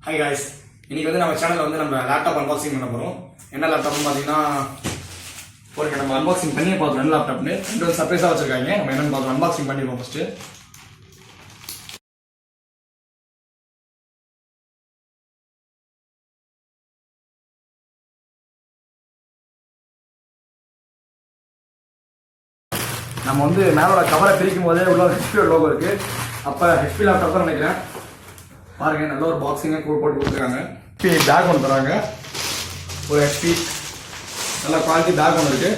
Hi guys, இன்னைக்கு வந்து நம்ம சேனலில் வந்து நம்ம லேப்டாப் அன்பாக்சிங் பண்ண போகிறோம். என்ன லேப்டாப்னு பார்த்தீங்கன்னா ஒரு நம்ம அன்பாக்சிங் பண்ணி பார்த்துருவோம். என்ன லேப்டாப்னு ரெண்டு சர்ப்ரைஸாக வச்சிருக்காங்க. நம்ம என்னென்னு பார்த்துருவோம். அன்பாக்சிங் பண்ணிடுவோம் ஃபஸ்ட்டு. நம்ம வந்து மேலோட கவரை பிரிக்கும் போதே உள்ள ஹெச்பியோட லோகோ இருக்கு. அப்போ ஹெச்பி லேப்டாப் தான் நினைக்கிறேன். பாருங்க, நல்ல ஒரு பாக்ஸிங்காக போட்டு கொடுத்துருக்காங்க. ஹெச்பி பேக் ஒன்று தராங்க. ஒரு ஹெச்பி நல்ல குவாலிட்டி பேக் ஒன்று இருக்கு.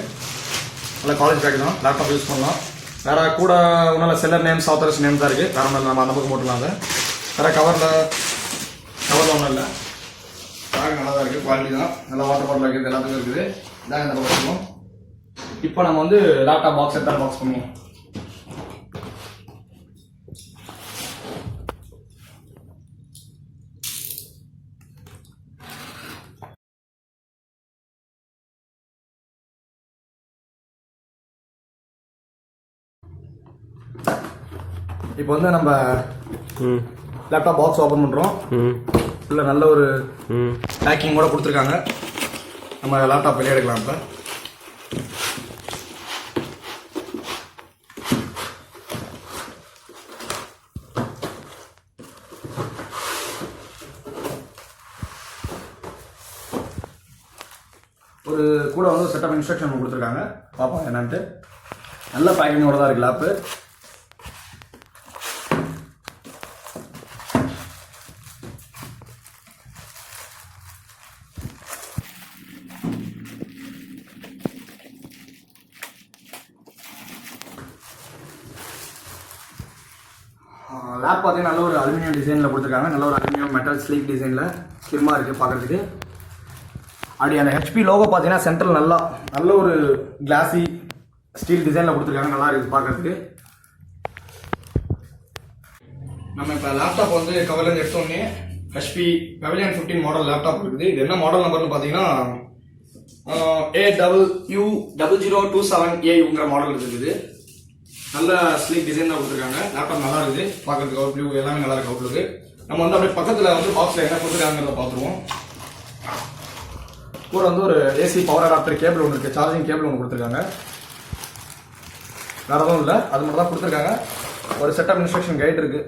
நல்ல காலேஜ் பேக் தான், லேப்டாப் யூஸ் பண்ணலாம். வேற கூட ஒன்றும் செல்லர் நேம்ஸ் ஆத்தர்ஸ் நேம் தான் இருக்கு. வேற ஒன்றும் நம்ம அந்த பக்கம் போட்டுலாம். வேற கவரில் ஒன்றும் இல்லை. பேக் நல்லா தான் இருக்கு, குவாலிட்டி தான். நல்லா வாட்டர் பாட்டில் இருக்குது, எல்லாத்துக்கும் இருக்குது. இதான் இந்த பக்கம் இருக்கும். இப்போ நம்ம வந்து லேப்டாப் பாக்ஸ் எடுத்து பாக்ஸ் பண்ணுவோம். இப்போ வந்து நம்ம லேப்டாப் பாக்ஸ் ஓப்பன் பண்ணுறோம். உள்ள நல்ல ஒரு பேக்கிங் கூட கொடுத்துருக்காங்க. நம்ம லேப்டாப் வெளியே எடுக்கலாம். இப்போ ஒரு கூட வந்து செட் ஆஃப் இன்ஸ்ட்ரக்ஷன் கொடுத்துருக்காங்க. பார்ப்போம் என்னன்ட்டு. நல்ல பேக்கிங்கோட தான் இருக்கு லேப்பு. லேப் பார்த்தீங்கன்னா நல்ல ஒரு அலுமினியம் டிசைனில் கொடுத்துருக்காங்க. நல்ல ஒரு அலுமினியம் மெட்டல் ஸ்லீக் டிசைனில் ஸ்லிம்மாக இருக்குது பார்க்குறதுக்கு. அப்படி அந்த ஹெச்பி லோகோ பார்த்தீங்கன்னா சென்ட்ரல் நல்ல ஒரு கிளாஸி ஸ்டீல் டிசைனில் கொடுத்துருக்காங்க. நல்லா இருக்குது பார்க்குறதுக்கு. நம்ம இப்போ லேப்டாப் வந்து கவர்லேருந்து எடுத்தோடனே ஹெச்பி Pavilion 15 மாடல் லேப்டாப் இருக்குது. இது என்ன மாடல் நம்பர்னு பார்த்தீங்கன்னா AW027AUங்கிற மாடல் இருக்குது. நல்ல ஸ்லீக் டிசைன் தான் கொடுத்துருக்காங்க. லேப்டாப் நல்லா இருக்குது பார்க்கறதுக்கு. அவுட் வியூ எல்லாமே நல்லா இருக்கு. அவுட்லுக்கு நம்ம வந்து அப்படியே பக்கத்தில் வந்து பாக்ஸில் என்ன கொடுத்துருக்காங்கிறத பார்த்துருவோம். கூட வந்து ஒரு ஏசி பவர் அடாப்டர் கேபிள் ஒன்று இருக்குது. சார்ஜிங் கேபிள் ஒன்று கொடுத்துருக்காங்க. வேறு எதுவும் இல்லை, அது மட்டும் தான் கொடுத்துருக்காங்க. ஒரு செட் ஆஃப் இன்ஸ்ட்ரக்ஷன் கைட் இருக்குது.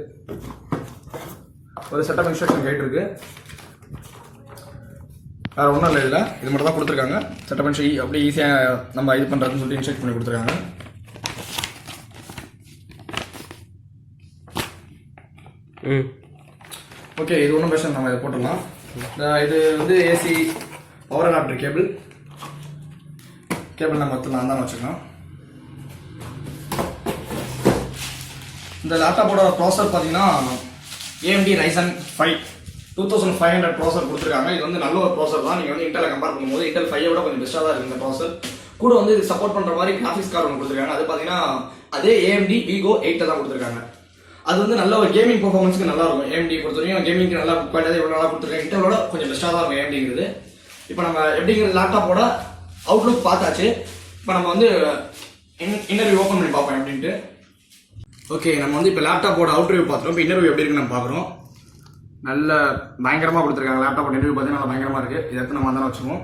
வேறு ஒன்றும் இல்லை இதில். இது மட்டும் தான் கொடுத்துருக்காங்க. செட் ஆஃப் இன்ஸ்ட்ரக்ஷன் அப்படியே ஈஸியாக நம்ம இது பண்ணுறதுன்னு சொல்லிட்டு இன்ஸ்ட்ரக்ட் பண்ணி கொடுத்துருக்காங்க. ஓகே, இது ஒன்றும் பிரச்சனை, நம்ம இதை போட்டுடலாம். இது வந்து ஏசி பவர் அடாப்டர் கேபிள் நம்ம நான் தான் வச்சுக்கலாம். இந்த லேப்டாப்போட ப்ராசர் பார்த்தீங்கன்னா AMD Ryzen 5 2500 ப்ராசர் கொடுத்துருக்காங்க. இது வந்து நல்ல ஒரு ப்ராசர் தான். நீங்கள் வந்து இன்டெல் கம்பேர் பண்ணும்போது இன்டெல் 5 விட கொஞ்சம் பெஸ்ட்டாக தான் இருக்குது இந்த ப்ராசர். கூட வந்து இது சப்போர்ட் பண்ணுற மாதிரி கிராஃபிக்ஸ் கார்டு ஒன்று கொடுத்துருக்காங்க. அது பார்த்தீங்கன்னா அதே AMD Vigo 8 தான் கொடுத்துருக்காங்க. அது வந்து நல்ல ஒரு கேமிங் பெர்ஃபார்மன்ஸ்க்கு நல்லா இருக்கும். AMD பொறுத்தவரைக்கும் கேமிங்க்கு நல்லா குவாலிட்டி இவ்வளோ நல்லா கொடுத்துருக்காங்க. இன்டெலோட கொஞ்சம் பெஸ்ட்டாக தான் இருக்கும் AMDங்கிறது. இப்போ நம்ம எப்படிங்கிற லேப்டாப்போட அவுட்லுக் பார்த்தாச்சு. இப்போ நம்ம வந்து இன்னர்வியூ ஓப்பன் பண்ணி பார்ப்போம் அப்படின்ட்டு. ஓகே, நம்ம வந்து இப்போ லேப்டாப்போட அவுட் ரிவ்யூ பார்த்துருவோம். இப்போ இன்னர்வியூ எப்படி இருக்குன்னு நம்ம பார்க்குறோம். நல்ல பயங்கரமாக கொடுத்துருக்காங்க. லேப்டாப்போட இன்னர்வியூ பார்த்தீங்கன்னா நல்லா பயங்கரமாக இருக்குது. இதை எடுத்து நம்ம தான் வச்சுக்குவோம்.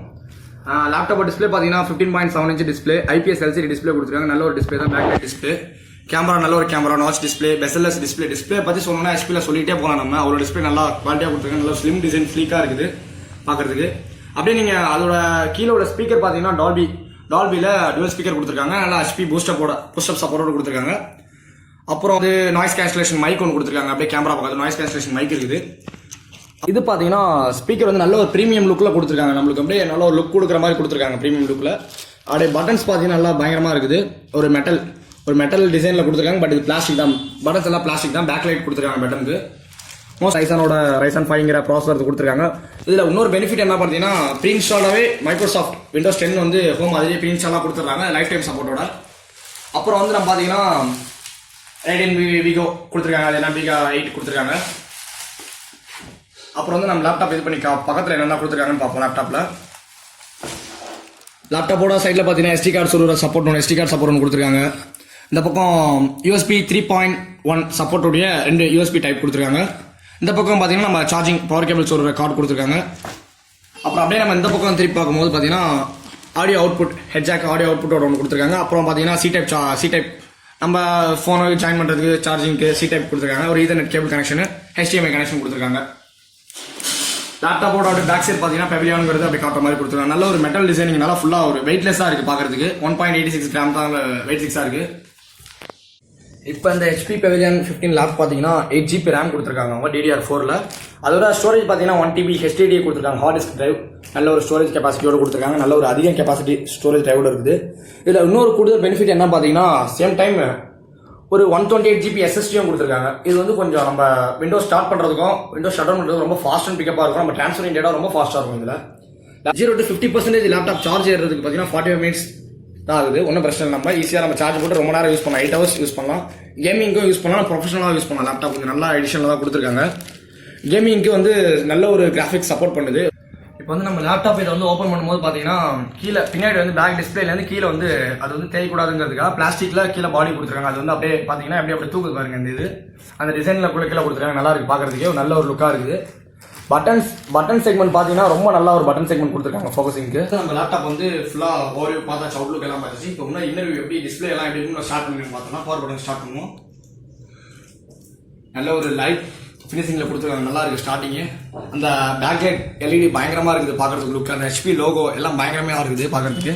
லேப்டாப்போட டிஸ்பிளே பார்த்தீங்கன்னா 15.7 inch display, IPS LCD display கொடுத்துருக்காங்க. நல்ல ஒரு டிஸ்பிளே தான், பேக்லைட் டிஸ்பிளே. கேமரா நல்ல ஒரு camera, notch display, bezel-less display பற்றி சொல்லணும்னா HPல சொல்லிட்டே போகலாம். நம்ம அவ்வளோ டிஸ்பிளே நல்லா குவாலிட்டியாக கொடுத்துருக்காங்க. நல்ல ஸ்லிம் டிசைன் ஸ்லீக்காக இருக்குது பார்க்குறதுக்கு. அப்படியே நீங்கள் அதோட கீழோட ஸ்பீக்கர் பார்த்தீங்கன்னா டால்பியில் டுவல் ஸ்பீக்கர் கொடுத்துருக்காங்க. நல்லா HP புஷ்அப் சப்போர்ட்டோட கொடுத்துருக்காங்க. அப்புறம் வந்து நாய்ஸ் கேன்சலேஷன் மைக் ஒன்று கொடுத்துருக்காங்க. அப்படியே கேமரா பக்கத்தில் நாய்ஸ் கேன்சலேஷன் மைக் இருக்குது. இது பார்த்தீங்கன்னா ஸ்பீக்கர் வந்து நல்ல ஒரு ப்ரீமியம் லுக்கில் கொடுத்துருக்காங்க. நம்மளுக்கு அப்படியே நல்ல ஒரு லுக் கொடுக்குற மாதிரி கொடுத்துருக்காங்க ப்ரீமியம் லுக்கில். அப்படியே பட்டன்ஸ் பார்த்தீங்கன்னா நல்லா பயங்கரமாக இருக்குது. ஒரு மெட்டல் டிசைனில் கொடுத்துருக்காங்க. பட் இது பிளாஸ்டிக் தான். பட்டன்ஸ் எல்லாம் பிளாஸ்டிக் தான். பேக் லைட் கொடுத்துருக்காங்க பட்டனுக்கு. Ryzen 5ங்கிற ப்ராசஸர் கொடுத்துருக்காங்க. இதில் இன்னொரு பெனிஃபிட் என்ன பார்த்தீங்கன்னா ப்ரீ இன்ஸ்டாலாகவே மைக்ரோசாஃப்ட் Windows 10 வந்து ஹோம் அதிலே ப்ரீ இன்ஸ்டாலாக கொடுத்துட்றாங்க லைஃப் டைம் சப்போர்ட்டோட. அப்புறம் வந்து நம்ம பார்த்தீங்கன்னா Radeon Vigo கொடுத்துருக்காங்க. அது என்ன Vigo 8 கொடுத்துருக்காங்க. அப்புறம் வந்து நம்ம லேப்டாப் இது பண்ணி பக்கத்தில் என்னென்ன கொடுத்துருக்காங்கன்னு பார்ப்போம். லேப்டாப்போட சைடில் பார்த்தீங்கன்னா SD கார்டு சொல்லுற சப்போர்ட் ஒன்று கொடுத்துருக்காங்க. இந்த பக்கம் USB 3.1 சப்போர்ட்டுடைய 2 USB டைப் கொடுத்துருக்காங்க. இந்த பக்கம் பார்த்தீங்கன்னா நம்ம சார்ஜிங் பவர் கேபிள்ஸ் ஒரு கார்டு கொடுத்துருக்காங்க. அப்புறம் அப்படியே நம்ம இந்த பக்கம் திருப்பி பார்க்கும்போது பார்த்தீங்கன்னா ஆடியோ அவுட்புட் ஹெட்ஜாக் ஆடியோ அவுட்புட்டோட ஒன்று கொடுத்துருக்காங்க. அப்புறம் பார்த்தீங்கன்னா சி டைப் நம்ம ஃபோனை ஜாயின் பண்ணுறதுக்கு சார்ஜிங்க்கு சி டைப் கொடுத்துருக்காங்க. ஒரு Ethernet cable connection HDMI connection கொடுத்துருக்காங்க. லேப்டாப்போட பேக் சைட் பார்த்தீங்கன்னா பெவிலியானுங்கிறது அப்படி காட்டுற மாதிரி கொடுத்துருக்காங்க. நல்ல ஒரு மெட்டல் டிசைனிங், நல்லா ஃபுல்லாக ஒரு வெயிட்லெஸ்ஸாக இருக்குது பார்க்குறதுக்கு. 1.86 கிராம் தான் வெயிட்லெஸ்ஸாக இருக்குது. இப்போ இந்த HP Pavilion 15 லேப் பார்த்தீங்கன்னா 8GB ரேம் கொடுத்துருக்காங்க அவங்க DDR4ல். அதோட ஸ்டோரேஜ் பார்த்தீங்கன்னா 1TB HDD கொடுத்துருக்காங்க. ஹார்ட் டிஸ்க் டிரைவ் நல்ல ஒரு ஸ்டோரேஜ் கெப்பாசிட்டியோட கொடுத்துருக்காங்க. நல்ல ஒரு அதிக கெப்பாசிட்டி ஸ்டோரேஜ் டிரைவோட இருக்குது. இதில் இன்னொரு கூடுதல் பெனிஃபிட் என்ன பார்த்தீங்கன்னா சேம் டைம் ஒரு 128GB SSDயும் கொடுத்துருக்காங்க. இது வந்து கொஞ்சம் நம்ம விண்டோஸ் ஸ்டார்ட் பண்ணுறதுக்கும் விண்டோஸ் ஷட் டவுன் பண்ணுறதுக்கும் ரொம்ப ஃபாஸ்ட் அண்ட் பிக்கப்பாக இருக்கும். நம்ம ட்ரான்ஸ்ஃபரிங் டேட்டா ரொம்ப ஃபாஸ்ட்டாக இருக்கும். இதில் 0 to 50% லேப்டாப் சார்ஜ் ஏறதுக்கு பார்த்தீங்கன்னா 45 மினிட்ஸ் தான் ஆகுது. ஒன்றும் பிரச்சனை இல்லை. நம்ம ஈஸியாக நம்ம சார்ஜ் போட்டு ரொம்ப நேரம் யூஸ் பண்ணலாம். 8 hours யூஸ் பண்ணலாம். கேமிங்கும் யூஸ் பண்ணலாம், ப்ரொஃபஷனலாக யூஸ் பண்ணலாம். லேப்டாப் கொஞ்சம் நல்லா எடிஷனில் தான் கொடுத்துருக்காங்க. கேமிங்க்கு வந்து நல்ல ஒரு கிராஃபிக்ஸ் சப்போர்ட் பண்ணுது. இப்போ வந்து நம்ம லேப்டாப் இதை வந்து ஓப்பன் பண்ணும்போது பார்த்தீங்கன்னா கீழே பின்னாடி வந்து பேக் டிஸ்பிளேலேருந்து கீழே வந்து அது வந்து தேய்க்கூடாதுங்கிறதுக்காக பிளாஸ்டிக்கில் கீழே பாடி கொடுத்துருக்காங்க. அது வந்து அப்படியே பார்த்தீங்கன்னா அப்படியே தூக்குது பாருங்க. இந்த இது அந்த டிசைனில் கூட கீழே கொடுத்துருக்காங்க. நல்லா இருக்குது பார்க்குறதுக்கே, ஒரு நல்ல ஒரு லுக்காக இருக்குது. பட்டன் செக்மெண்ட் பார்த்தீங்கன்னா ரொம்ப நல்ல ஒரு பட்டன் செக்மெண்ட் கொடுத்துருக்காங்க ஃபோக்கஸிங்க்கு. நம்ம லேப்டாப் வந்து ஃபுல்லாக ஓவர்வியூ பார்த்தாச்சு, அவுட்லுக் எல்லாம் பார்த்துச்சு. இப்போ இன்னும் இன்னர்வியூ எப்படி டிஸ்பிளே எல்லாம் எப்படி ஸ்டார்ட் பண்ணி பார்த்தோம்னா பவர் பட்டன் ஸ்டார்ட் பண்ணுவோம். நல்ல ஒரு லைட் ஃபினிஷிங்கில் கொடுத்துருக்காங்க. நல்லா இருக்குது ஸ்டார்டிங்கு. அந்த பேக்லைட் LED பயங்கரமாக இருக்குது பார்க்குறதுக்கு. லுக் அந்த HP லோகோ எல்லாம் பயங்கரமாக இருக்குது பார்க்குறதுக்கு.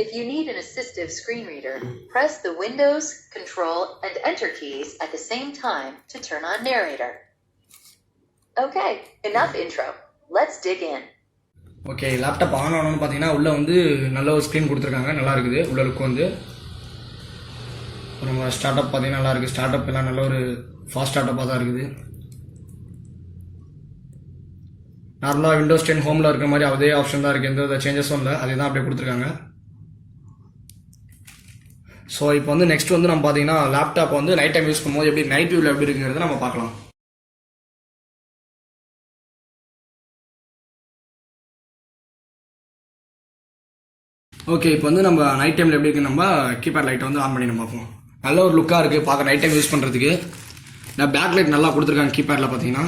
If you need an assistive screen reader, press the Windows, Control, and Enter keys at the same time to turn on narrator. Okay, enough intro. Let's dig in. Okay, laptop on ஆனோன்னு பார்த்தீங்கன்னா உள்ளே வந்து நல்ல ஒரு screen கொடுத்துருக்காங்க. நல்லா இருக்குது உள்ள லுக் வந்து. நம்ம ஸ்டார்ட் அப் பார்த்தீங்கன்னா நல்லா இருக்குது. ஸ்டார்ட் அப் எல்லாம் நல்ல ஒரு ஃபாஸ்ட் ஸ்டார்ட் அப்பாக தான் இருக்குது. நார்மலாக விண்டோஸ் 10 ஹோமில் இருக்கிற மாதிரி அதே ஆப்ஷன் தான் இருக்குது. எந்த சேஞ்சஸும் இல்லை, அதே தான் அப்படியே கொடுத்துருக்காங்க. ஸோ இப்போ வந்து நெக்ஸ்ட் வந்து நம்ம பார்த்தீங்கன்னா லேப்டாப் வந்து நைட் டைம் யூஸ் பண்ணும்போது எப்படி நைட் வியூவில் எப்படி இருக்குங்கிறத நம்ம பார்க்கலாம். ஓகே, இப்போ வந்து நம்ம நைட் டைமில் எப்படி இருக்குது நம்ம கீபேட் லைட்டை வந்து ஆன் பண்ணி நம்ம பார்ப்போம். நல்ல ஒரு லுக்காக இருக்குது பார்க்க நைட் டைம் யூஸ் பண்ணுறதுக்கு. நான் பேக் லைட் நல்லா கொடுத்துருக்காங்க கீபேடில் பார்த்தீங்கன்னா.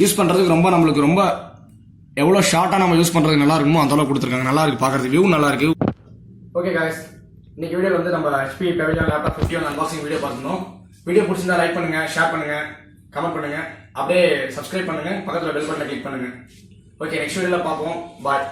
யூஸ் பண்ணுறதுக்கு ரொம்ப நம்மளுக்கு ரொம்ப எவ்வளோ ஷார்ட்டாக நம்ம யூஸ் பண்ணுறதுக்கு நல்லா இருக்குமோ அந்தளவு கொடுத்துருக்காங்க. நல்லா இருக்குது பார்க்குறதுக்கு, வியூ நல்லா இருக்குது. ஓகே காய்ஸ், இன்னைக்கு வீடியோவில் வந்து நம்ம HP Pavilion laptop 50 unboxing video பார்த்துருந்தோம். வீடியோ பிடிச்சிருந்தா லைக் பண்ணுங்கள், ஷேர் பண்ணுங்கள், கமெண்ட் பண்ணுங்கள், அப்படியே சப்ஸ்கிரைப் பண்ணுங்கள், பக்கத்தில் பெல் பட்டனை கிளிக் பண்ணுங்கள். ஓகே, நெக்ஸ்ட் வீடியோவில் பார்ப்போம். பாய்.